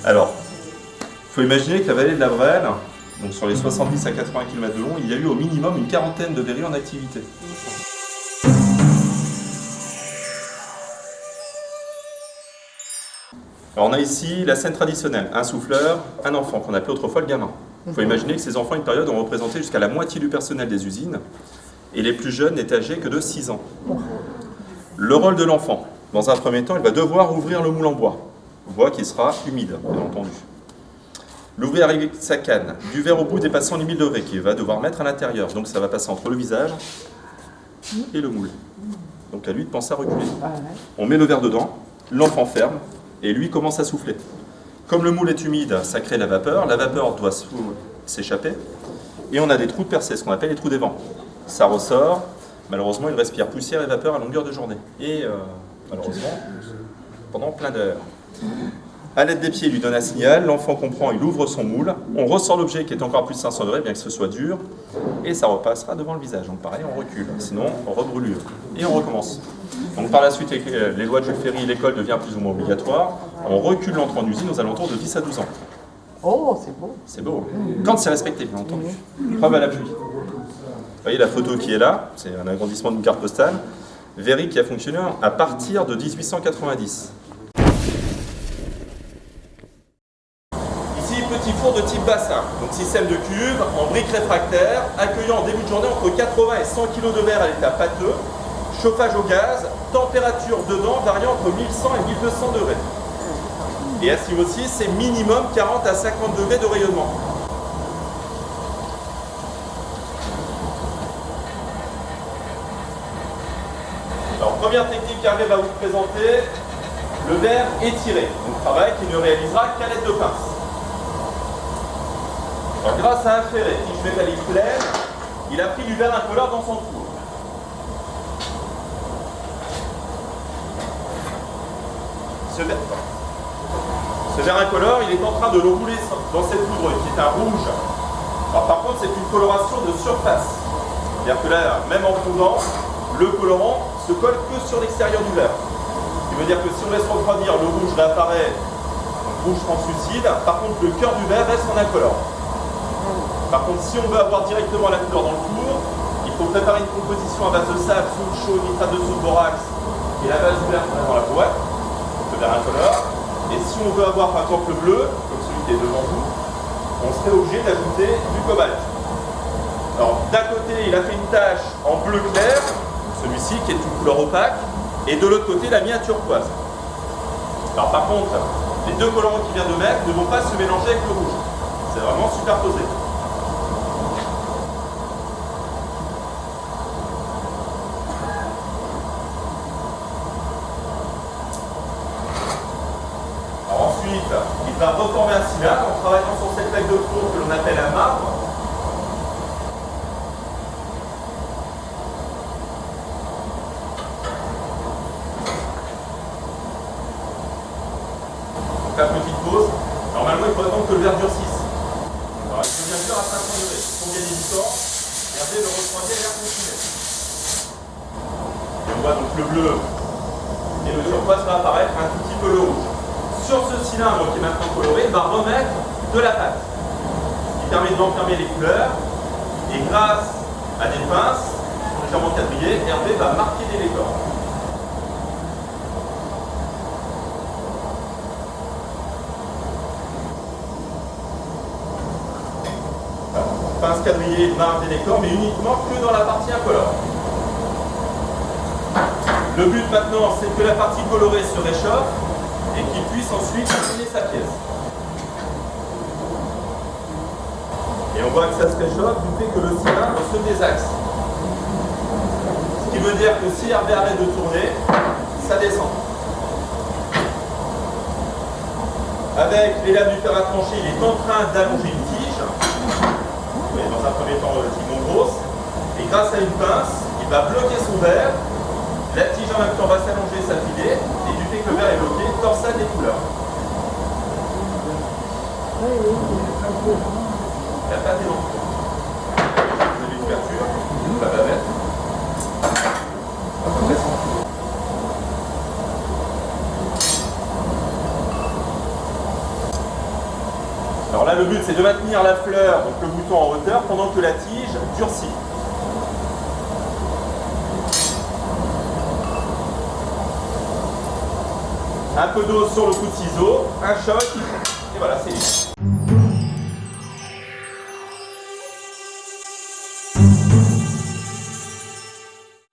Alors, il faut imaginer que la vallée de la Brelle, donc sur les 70 à 80 km de long, il y a eu au minimum une quarantaine de verrues en activité. Alors on a ici la scène traditionnelle, un souffleur, un enfant qu'on appelait autrefois le gamin. Il faut imaginer que ces enfants, à une période, ont représenté jusqu'à la moitié du personnel des usines, et les plus jeunes n'étaient âgés que de 6 ans. Le rôle de l'enfant, dans un premier temps, il va devoir ouvrir le moule en bois qui sera humide, bien entendu. L'ouvrir avec sa canne, du verre au bout dépassant les 1000 degrés, qu'il va devoir mettre à l'intérieur. Donc ça va passer entre le visage et le moule. Donc à lui de penser à reculer. On met le verre dedans, l'enfant ferme, et lui commence à souffler. Comme le moule est humide, ça crée la vapeur doit s'échapper, et on a des trous de percée, ce qu'on appelle les trous des vents. Ça ressort, malheureusement il respire poussière et vapeur à longueur de journée, et malheureusement, pendant plein d'heures. À l'aide des pieds, il lui donne un signal, l'enfant comprend, il ouvre son moule, on ressort l'objet qui est encore plus de 500 degrés, bien que ce soit dur, et ça repassera devant le visage. Donc pareil, on recule, sinon on rebrûlure, et on recommence. Donc par la suite, avec les lois de Jules Ferry, l'école devient plus ou moins obligatoire, on recule l'entrée en usine aux alentours de 10 à 12 ans. Oh, c'est beau. C'est beau, quand c'est respecté, bien entendu. Preuve à l'appui. Vous voyez la photo qui est là, c'est un agrandissement d'une carte postale. Verry qui a fonctionné à partir de 1890. Petit four de type bassin, donc système de cuve en briques réfractaires, accueillant en début de journée entre 80 et 100 kg de verre à l'état pâteux, chauffage au gaz, température dedans variant entre 1100 et 1200 degrés. Et à ce niveau-ci, c'est minimum 40 à 50 degrés de rayonnement. Alors, première technique qu'Hervé va vous présenter, le verre étiré, donc travail qu'il ne réalisera qu'à l'aide de pince. Alors, grâce à un ferret, tige métallique pleine, il a pris du verre incolore dans son four. Ce verre incolore, il est en train de le rouler dans cette poudre qui est un rouge. Alors, par contre, c'est une coloration de surface. C'est-à-dire que là, même en fondant, le colorant se colle que sur l'extérieur du verre. Ce qui veut dire que si on laisse refroidir, le rouge réapparaît, rouge translucide. Par contre, le cœur du verre reste en incolore. Par contre, si on veut avoir directement la couleur dans le four, il faut préparer une composition à base de sable, soude chaude, nitrate de soude, borax et la base du verre dans la boîte, le verre incolore. Et si on veut avoir par exemple le bleu, comme celui qui est devant vous, on serait obligé d'ajouter du cobalt. Alors d'un côté, il a fait une tache en bleu clair, celui-ci qui est une couleur opaque, et de l'autre côté, il a mis un turquoise. Alors par contre, les deux colorants qu'il vient de mettre ne vont pas se mélanger avec le rouge. C'est vraiment superposé. Il va reformer un cylindre en travaillant sur cette plaque de four que l'on appelle un marbre. Donc la petite pause. Normalement, il faut attendre que le verre durcisse. Alors il faut bien sûr à 500 degrés. Pour gagner du temps, regardez le refroidir et l'air continué. Et on voit donc le bleu et le turquoise va apparaître, un tout petit peu le rouge. Sur ce cylindre qui est maintenant coloré, il va remettre de la pâte, ce qui permet d'enfermer les couleurs. Et grâce à des pinces, légèrement quadrillées, Hervé va marquer des décors. Pince quadrillée marque des décors, mais uniquement que dans la partie incolore. Le but maintenant, c'est que la partie colorée se réchauffe et qu'il puisse ensuite dessiner sa pièce. Et on voit que ça se réchauffe du fait que le cylindre se désaxe. Ce qui veut dire que si Hervé arrête de tourner, ça descend. Avec les lames du fer à trancher, il est en train d'allonger une tige. Vous voyez dans un premier temps le timon grosse. Et grâce à une pince, il va bloquer son verre. La tige en même temps va s'allonger, s'affiler, et du fait que le verre est bloqué, torsade des couleurs. La pâte est dans le four. Vous avez l'ouverture, la bavette. Alors là, le but, c'est de maintenir la fleur, donc le bouton en hauteur, pendant que la tige durcit. Un peu d'eau sur le coup de ciseau, un choc, et voilà, c'est libre.